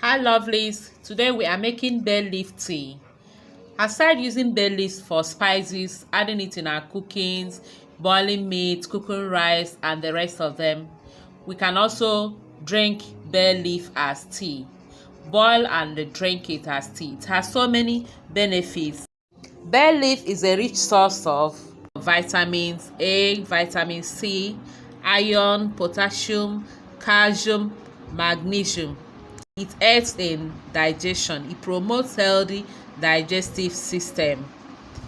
Hi lovelies, today we are making bay leaf tea. Aside using bay leaves for spices, adding it in our cookings, boiling meat, cooking rice and the rest of them, we can also drink bay leaf as tea. Boil and drink it as tea. It has so many benefits. Bay leaf is a rich source of vitamins A, vitamin C, iron, potassium, calcium, magnesium. It aids in digestion. It promotes healthy digestive system.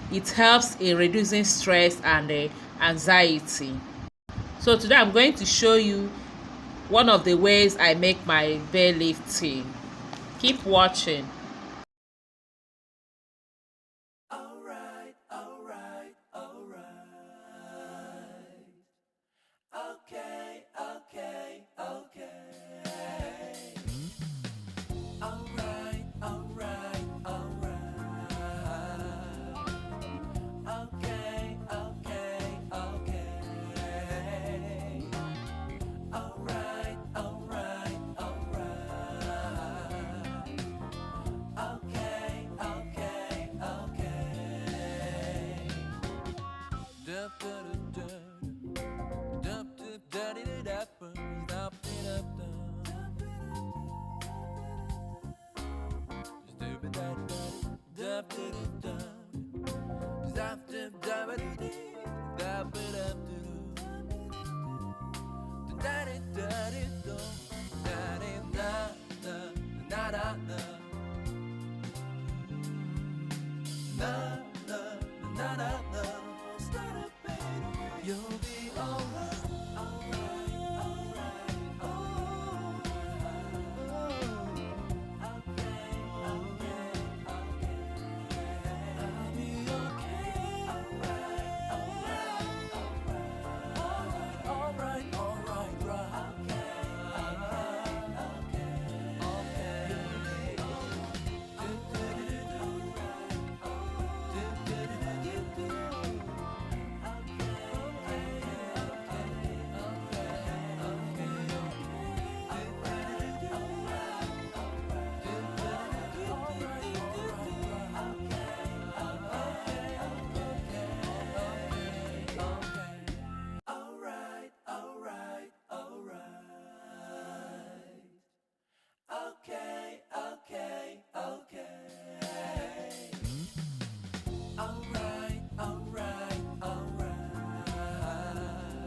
It helps in reducing stress and anxiety. So today I'm going to show you one of the ways I make my bay leaf tea. Keep watching. Alright, alright, alright. Okay, okay, okay. Alright, alright, alright. Okay, okay, okay. Alright, alright, alright. Okay, okay, okay. Dup da da da, dup da da da da, dup da da da. You'll be alright.